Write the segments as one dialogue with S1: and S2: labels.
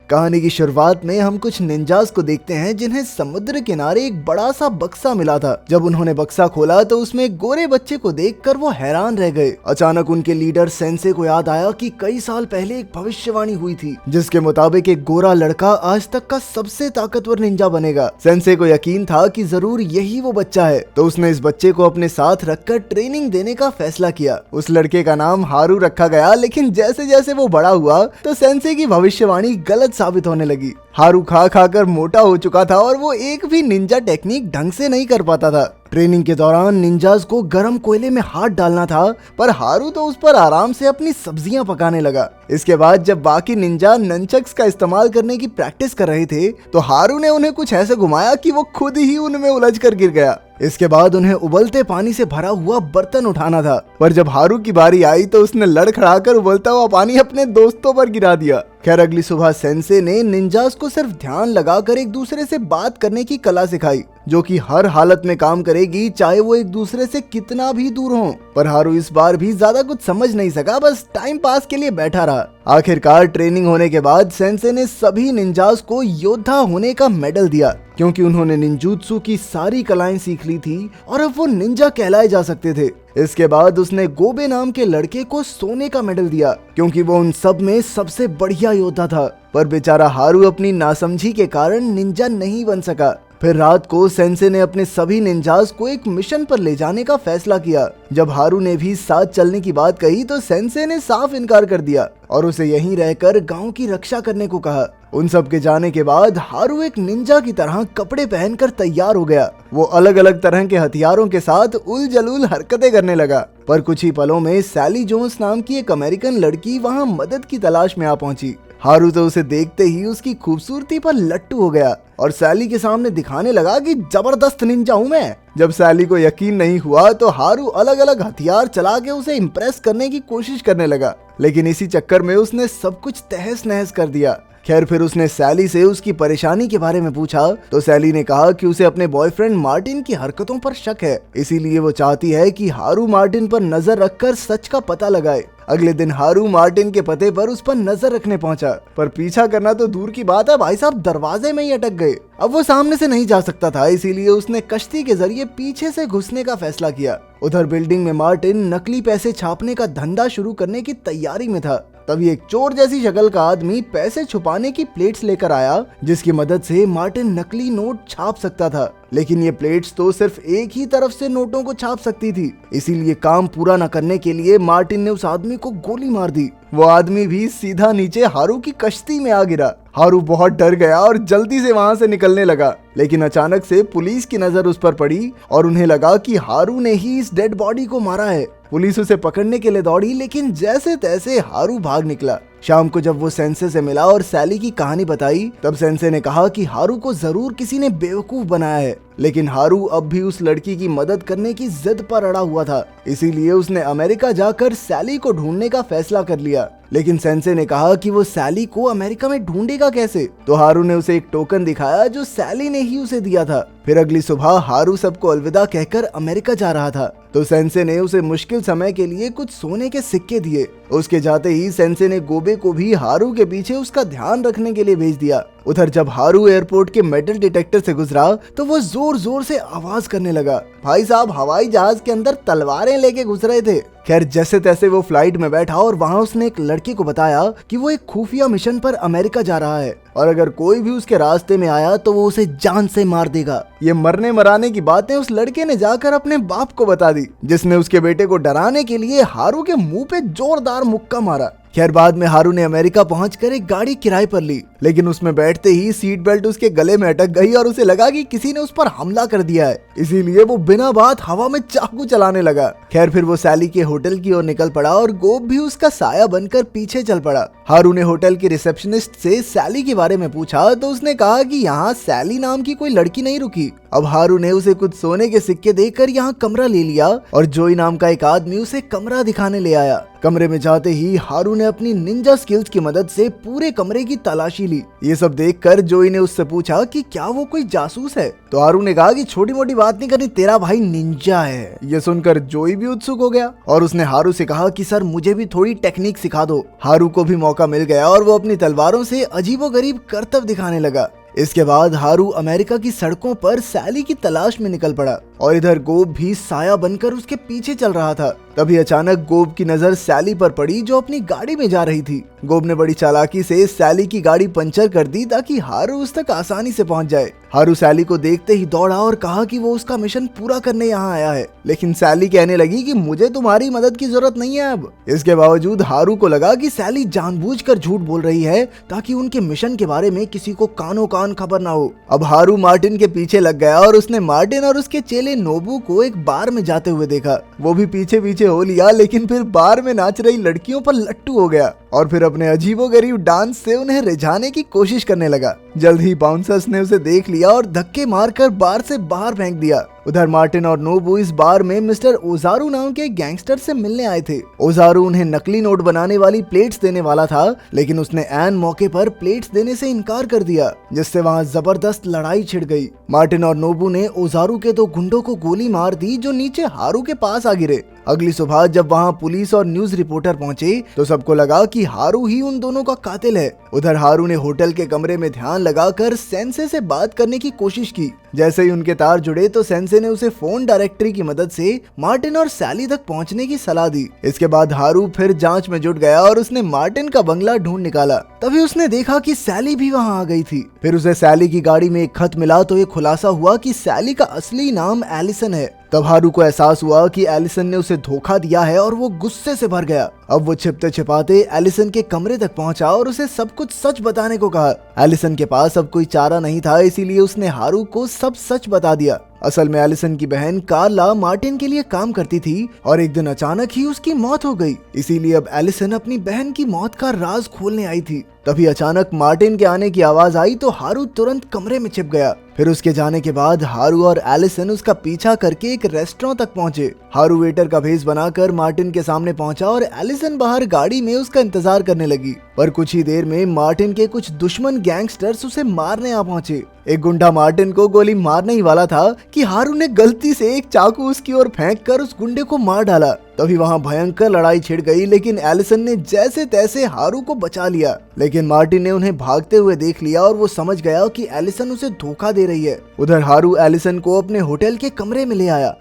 S1: कहानी की शुरुआत में हम कुछ निंजास को देखते हैं जिन्हें समुद्र किनारे एक बड़ा सा बक्सा मिला था। जब उन्होंने बक्सा खोला तो उसमें एक गोरे बच्चे को देखकर वो हैरान रह गए। अचानक उनके लीडर सेंसे को याद आया कि कई साल पहले एक भविष्यवाणी हुई थी जिसके मुताबिक एक गोरा लड़का आज तक का सबसे ताकतवर निंजा बनेगा। सेंसे को यकीन था कि जरूर यही वो बच्चा है, तो उसने इस बच्चे को अपने साथ रखकर ट्रेनिंग देने का फैसला किया। उस लड़के का नाम हारू रखा गया, लेकिन जैसे जैसे वो बड़ा हुआ तो सेंसे की भविष्यवाणी गलत साबित होने लगी। हारू खा खाकर मोटा हो चुका था और वो एक भी निंजा टेक्निक ढंग से नहीं कर पाता था। ट्रेनिंग के दौरान निंजास को गर्म कोयले में हाथ डालना था, पर हारू तो उस पर आराम से अपनी सब्जियां पकाने लगा। इसके बाद जब बाकी निंजा नंचक्स का इस्तेमाल करने की प्रैक्टिस कर रहे थे तो हारू ने उन्हें कुछ ऐसे घुमाया कि वो खुद ही उनमें उलझ कर गिर गया। इसके बाद उन्हें उबलते पानी से भरा हुआ बर्तन उठाना था, पर जब हारू की बारी आई तो उसने लड़खड़ाकर उबलता हुआ पानी अपने दोस्तों पर गिरा दिया। खैर अगली सुबह सेंसे ने निंजास को सिर्फ ध्यान लगाकर एक दूसरे से बात करने की कला सिखाई, जो कि हर हालत में काम करेगी, चाहे वो एक दूसरे से कितना भी दूर हो। पर हारू इस बार भी ज्यादा कुछ समझ नहीं सका, बस टाइम पास के लिए बैठा रहा। आखिरकार ट्रेनिंग होने के बाद सेंसे ने सभी निंजास को योद्धा होने का मेडल दिया, क्योंकि उन्होंने निंजुत्सु की सारी कलाएं सीख ली थी और अब वो निंजा कहलाए जा सकते थे। इसके बाद उसने गोबे नाम के लड़के को सोने का मेडल दिया, क्योंकि वो उन सब में सबसे बढ़िया योद्धा था। पर बेचारा हारू अपनी नासमझी के कारण निंजा नहीं बन सका। फिर रात को सेंसे ने अपने सभी निंजास को एक मिशन पर ले जाने का फैसला किया। जब हारू ने भी साथ चलने की बात कही तो सेंसे ने साफ इनकार कर दिया और उसे यहीं रहकर गांव की रक्षा करने को कहा। उन सब के जाने के बाद हारू एक निंजा की तरह कपड़े पहनकर तैयार हो गया। वो अलग अलग तरह के हथियारों के साथ उल जलूल हरकतें करने लगा। पर कुछ ही पलों में सैली जोन्स नाम की एक अमेरिकन लड़की वहां मदद की तलाश में आ पहुंची। हारू तो उसे देखते ही उसकी खूबसूरती पर लट्टू हो गया और सैली के सामने दिखाने लगा कि जबरदस्त निंजा हूं मैं। जब सैली को यकीन नहीं हुआ तो हारू अलग अलग हथियार चला के उसे इम्प्रेस करने की कोशिश करने लगा, लेकिन इसी चक्कर में उसने सब कुछ तहस नहस कर दिया। खैर फिर उसने सैली से उसकी परेशानी के बारे में पूछा तो सैली ने कहा कि उसे अपने बॉयफ्रेंड मार्टिन की हरकतों पर शक है, इसीलिए वो चाहती है कि हारू मार्टिन पर नजर रखकर सच का पता लगाए। अगले दिन हारू मार्टिन के पते पर उस पर नजर रखने पहुंचा, पर पीछा करना तो दूर की बात है, भाई साहब दरवाजे में ही अटक गए। अब वो सामने से नहीं जा सकता था, इसीलिए उसने कश्ती के जरिए पीछे से घुसने का फैसला किया। उधर बिल्डिंग में मार्टिन नकली पैसे छापने का धंधा शुरू करने की तैयारी में था। तभी एक चोर जैसी शक्ल का आदमी पैसे छुपाने की प्लेट्स लेकर आया, जिसकी मदद से मार्टिन नकली नोट छाप सकता था। लेकिन ये प्लेट्स तो सिर्फ एक ही तरफ से नोटों को छाप सकती थी, इसीलिए काम पूरा न करने के लिए मार्टिन ने उस आदमी को गोली मार दी। वो आदमी भी सीधा नीचे हारू की कश्ती में आ गिरा। हारू बहुत डर गया और जल्दी से वहां से निकलने लगा, लेकिन अचानक से पुलिस की नजर उस पर पड़ी और उन्हें लगा कि हारू ने ही इस डेड बॉडी को मारा है। पुलिस उसे पकड़ने के लिए दौड़ी, लेकिन जैसे तैसे हारू भाग निकला। शाम को जब वो सेंसे से मिला और सैली की कहानी बताई, तब सेंसे ने कहा कि हारू को जरूर किसी ने बेवकूफ बनाया है, लेकिन हारू अब भी उस लड़की की मदद करने की जिद पर अड़ा हुआ था। इसीलिए उसने अमेरिका जाकर सैली को ढूंढने का फैसला कर लिया। लेकिन सेंसे ने कहा कि वो सैली को अमेरिका में ढूंढेगा कैसे, तो हारू ने उसे एक टोकन दिखाया जो सैली ने ही उसे दिया था। फिर अगली सुबह हारू सबको अलविदा कहकर अमेरिका जा रहा था, तो सेंसे ने उसे मुश्किल समय के लिए कुछ सोने के सिक्के दिए। उसके जाते ही सेंसे ने गोबे को भी हारू के पीछे उसका ध्यान रखने के लिए भेज दिया। उधर जब हारू एयरपोर्ट के मेटल डिटेक्टर से गुजरा तो वो जोर जोर से आवाज करने लगा। भाई साहब हवाई जहाज के अंदर तलवारें लेके घुस रहे थे। खैर जैसे तैसे वो फ्लाइट में बैठा और वहाँ उसने एक लड़के को बताया कि वो एक खुफिया मिशन पर अमेरिका जा रहा है और अगर कोई भी उसके रास्ते में आया तो वो उसे जान से मार देगा। ये मरने मराने की बातें उस लड़के ने जाकर अपने बाप को बता दी, जिसने उसके बेटे को डराने के लिए हारू के मुंह पे जोरदार मुक्का मारा। खैर बाद में हारू ने अमेरिका पहुंचकर एक गाड़ी किराए पर ली, लेकिन उसमें बैठते ही सीट बेल्ट उसके गले में अटक गई और उसे लगा कि किसी ने उस पर हमला कर दिया है, इसीलिए वो बिना बात हवा में चाकू चलाने लगा। खैर फिर वो सैली के होटल की ओर निकल पड़ा और गोब भी उसका साया बनकर पीछे चल पड़ा। हारू ने होटल के रिसेप्शनिस्ट से सैली के बारे में पूछा तो उसने कहा कि यहाँ सैली नाम की कोई लड़की नहीं रुकी। अब हारू ने उसे कुछ सोने के सिक्के देकर यहाँ कमरा ले लिया और जोई नाम का एक आदमी उसे कमरा दिखाने ले आया। कमरे में जाते ही हारू ने अपनी निंजा स्किल्स की मदद से पूरे कमरे की तलाशी ली। ये सब देखकर जोई ने उससे पूछा कि क्या वो कोई जासूस है, तो हारू ने कहा कि छोटी मोटी बात नहीं करनी, तेरा भाई निंजा है। ये सुनकर जोई भी उत्सुक हो गया और उसने हारू से कहा कि सर मुझे भी थोड़ी टेक्निक सिखा दो। हारू को भी मौका मिल गया और वो अपनी तलवारों से अजीबोगरीब करतब दिखाने लगा। इसके बाद हारू अमेरिका की सड़कों पर सैली की तलाश में निकल पड़ा और इधर गोब भी साया बनकर उसके पीछे चल रहा था। तभी अचानक गोब की नजर सैली पर पड़ी जो अपनी गाड़ी में जा रही थी। गोब ने बड़ी चालाकी से सैली की गाड़ी पंचर कर दी ताकि हारू उस तक आसानी से पहुंच जाए। हारू सैली को देखते ही दौड़ा और कहा कि वो उसका मिशन पूरा करने यहाँ आया है, लेकिन सैली कहने लगी कि मुझे तुम्हारी मदद की जरूरत नहीं है अब। इसके बावजूद हारू को लगा कि सैली जानबूझकर झूठ बोल रही है ताकि उनके मिशन के बारे में किसी को कानो कान खबर ना हो। अब हारू मार्टिन के पीछे लग गया और उसने मार्टिन और उसके चेले नोबू को एक बार में जाते हुए देखा। वो भी पीछे पीछे हो लिया, लेकिन फिर बार में नाच रही लड़कियों पर लट्टू हो गया और फिर अपने अजीबोगरीब डांस से उन्हें रिझाने की कोशिश करने लगा। जल्द ही बाउंसर्स ने उसे देख लिया और धक्के मारकर बार से बाहर फेंक दिया। उधर मार्टिन और नोबू इस बार में मिस्टर ओजारू नाम के गैंगस्टर से मिलने आए थे। ओजारू उन्हें नकली नोट बनाने वाली प्लेट्स देने वाला था, लेकिन उसने ऐन मौके पर प्लेट्स देने से इनकार कर दिया, जिससे वहां जबरदस्त लड़ाई छिड़ गई। मार्टिन और नोबू ने ओजारू के 2 गुंडों को गोली मार दी जो नीचे हारू के पास आ गिरे। अगली सुबह जब वहां पुलिस और न्यूज रिपोर्टर पहुंचे तो सबको लगा कि हारू ही उन दोनों का कातिल है। उधर हारू ने होटल के कमरे में ध्यान लगाकर सेंसे से बात करने की कोशिश की। जैसे ही उनके तार जुड़े तो सेंसे ने उसे फोन डायरेक्टरी की मदद से मार्टिन और सैली तक पहुंचने की सलाह दी। इसके बाद हारू फिर जांच में जुट गया और उसने मार्टिन का बंगला ढूंढ निकाला। तभी उसने देखा कि सैली भी वहां आ गई थी। फिर उसे सैली की गाड़ी में एक खत मिला तो ये खुलासा हुआ कि सैली का असली नाम एलिसन है। तब हारू को एहसास हुआ कि एलिसन ने उसे धोखा दिया है और वो गुस्से से भर गया। अब वो छिपते छिपाते एलिसन के कमरे तक पहुंचा और उसे सब कुछ सच बताने को कहा। एलिसन के पास अब कोई चारा नहीं था, इसीलिए उसने हारू को सब सच बता दिया। असल में एलिसन की बहन कार्ला मार्टिन के लिए काम करती थी और एक दिन अचानक ही उसकी मौत हो गई, इसीलिए अब एलिसन अपनी बहन की मौत का राज खोलने आई थी। तभी अचानक मार्टिन के आने की आवाज आई तो हारू तुरंत कमरे में छिप गया। फिर उसके जाने के बाद हारू और एलिसन उसका पीछा करके एक रेस्टोरेंट तक पहुंचे। हारू वेटर का भेष बनाकर मार्टिन के सामने पहुंचा और एलिसन बाहर गाड़ी में उसका इंतजार करने लगी। पर कुछ ही देर में मार्टिन के कुछ दुश्मन गैंगस्टर्स उसे मारने आ पहुंचे। एक गुंडा मार्टिन को गोली मारने ही वाला था कि हारू ने गलती से एक चाकू उसकी ओर फेंक कर उस गुंडे को मार डाला। तभी वहां भयंकर लड़ाई छिड़ गई, लेकिन एलिसन ने जैसे तैसे हारू को बचा लिया। लेकिन मार्टिन ने उन्हें भागते हुए देख लिया और वो समझ गया कि एलिसन उसे धोखा दे रही है। उधर हारू एलिसन को अपने होटल के कमरे में ले आया।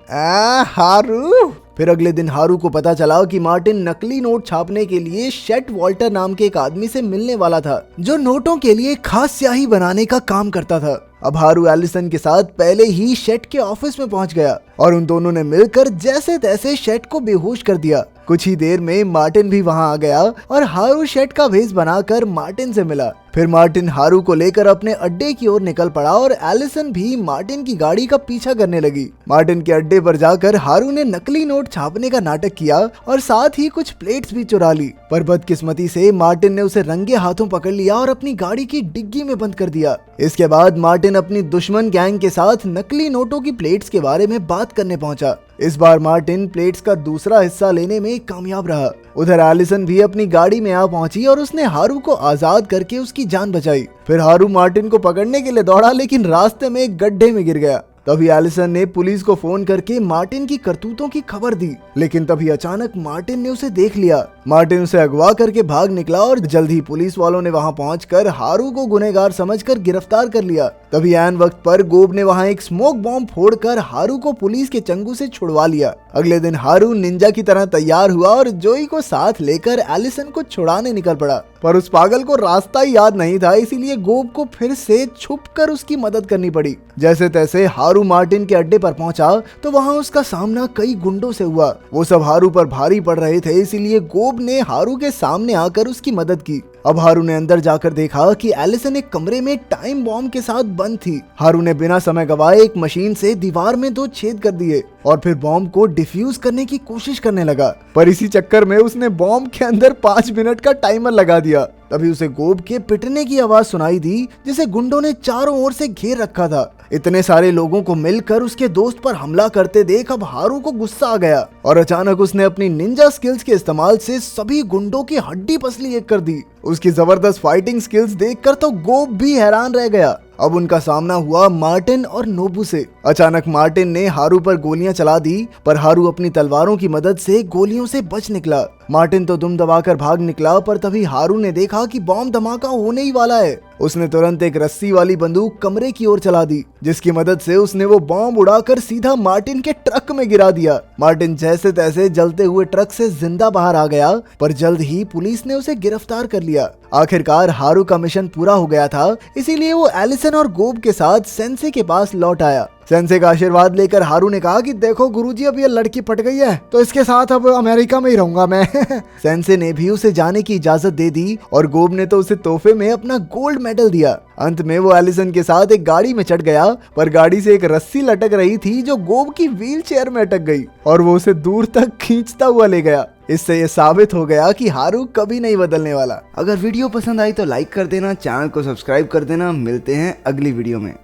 S1: हारू। फिर अगले दिन हारू को पता चला कि मार्टिन नकली नोट छापने के लिए शेट वॉल्टर नाम के एक आदमी से मिलने वाला था, जो नोटों के लिए खास स्याही बनाने का काम करता था। अब हारू एलिसन के साथ पहले ही शेट के ऑफिस में पहुंच गया और उन दोनों ने मिलकर जैसे तैसे शेट को बेहोश कर दिया। कुछ ही देर में मार्टिन भी वहां आ गया और हारू शेट का भेष बनाकर मार्टिन से मिला। फिर मार्टिन हारू को लेकर अपने अड्डे की ओर निकल पड़ा और एलिसन भी मार्टिन की गाड़ी का पीछा करने लगी। मार्टिन के अड्डे पर जाकर हारू ने नकली नोट छापने का नाटक किया और साथ ही कुछ प्लेट्स भी चुरा ली। पर बदकिस्मती से मार्टिन ने उसे रंगे हाथों पकड़ लिया और अपनी गाड़ी की डिग्गी में बंद कर दिया। इसके बाद मार्टिन अपनी दुश्मन गैंग के साथ नकली नोटों की प्लेट्स के बारे में बात करने पहुंचा। इस बार मार्टिन प्लेट्स का दूसरा हिस्सा लेने में कामयाब रहा। उधर एलिसन भी अपनी गाड़ी में आ पहुंची और उसने हारू को आजाद करके उसकी जान बचाई। फिर हारू मार्टिन को पकड़ने के लिए दौड़ा, लेकिन रास्ते में एक गड्ढे में गिर गया। तभी एलिसन ने पुलिस को फोन करके मार्टिन की करतूतों की खबर दी, लेकिन तभी अचानक मार्टिन ने उसे देख लिया। मार्टिन उसे अगवा करके भाग निकला और जल्द ही पुलिस वालों ने वहां पहुंचकर हारू को गुनहगार समझकर गिरफ्तार कर लिया। तभी ऐन वक्त पर गोब ने वहां एक स्मोक बॉम्ब फोड़कर हारू को पुलिस के चंगुल से छुड़वा लिया। अगले दिन हारू निंजा की तरह तैयार हुआ और जोई को साथ लेकर एलिसन को छुड़ाने निकल पड़ा। पर उस पागल को रास्ता ही याद नहीं था, इसीलिए गोब को फिर से छुपकर उसकी मदद करनी पड़ी। जैसे तैसे हारू मार्टिन के अड्डे पर पहुंचा तो वहां उसका सामना कई गुंडों से हुआ। वो सब हारू पर भारी पड़ रहे थे, इसीलिए गोब ने हारू के सामने आकर उसकी मदद की। अब हारू ने अंदर जाकर देखा कि एलिसन एक कमरे में टाइम बॉम्ब के साथ बंद थी। हारू ने बिना समय गवाए एक मशीन से दीवार में 2 छेद कर दिए और फिर बॉम्ब को डिफ्यूज करने की कोशिश करने लगा। पर इसी चक्कर में उसने बॉम्ब के अंदर 5 मिनट का टाइमर लगा दिया। तभी उसे गोब के पिटने की आवाज सुनाई दी, जिसे गुंडों ने चारों ओर से घेर रखा था। इतने सारे लोगों को मिलकर उसके दोस्त पर हमला करते देख अब हारू को गुस्सा आ गया और अचानक उसने अपनी निंजा स्किल्स के इस्तेमाल से सभी गुंडों की हड्डी पसली एक कर दी। उसकी जबरदस्त फाइटिंग स्किल्स देखकर तो गोब भी हैरान रह गया। अब उनका सामना हुआ मार्टिन और नोबू से। अचानक मार्टिन ने हारू पर गोलियां चला दी, पर हारू अपनी तलवारों की मदद से गोलियों से बच निकला। मार्टिन तो दुम दबाकर भाग निकला, पर तभी हारू ने देखा कि बॉम्ब धमाका होने ही वाला है। उसने तुरंत एक रस्सी वाली बंदूक कमरे की ओर चला दी, जिसकी मदद से उसने वो बॉम्ब उड़ाकर सीधा मार्टिन के ट्रक में गिरा दिया। मार्टिन जैसे तैसे जलते हुए ट्रक से जिंदा बाहर आ गया, पर जल्द ही पुलिस ने उसे गिरफ्तार कर लिया। आखिरकार हारू का मिशन पूरा हो गया था, इसीलिए वो एलिसन और गोब के साथ सेंसे के पास लौट आया। सेंसे का आशीर्वाद लेकर हारू ने कहा कि देखो गुरुजी, अब ये लड़की पट गई है तो इसके साथ अब अमेरिका में ही रहूंगा मैं। सेंसे ने भी उसे जाने की इजाजत दे दी और गोब ने तो उसे तोहफे में अपना गोल्ड मेडल दिया। अंत में वो एलिसन के साथ एक गाड़ी में चढ़ गया, पर गाड़ी से एक रस्सी लटक रही थी जो गोब की व्हील चेयर में अटक गई और वो उसे दूर तक खींचता हुआ ले गया। इससे ये साबित हो गया कि हारू कभी नहीं बदलने वाला। अगर वीडियो पसंद आई तो लाइक कर देना, चैनल को सब्सक्राइब कर देना। मिलते हैं अगली वीडियो में।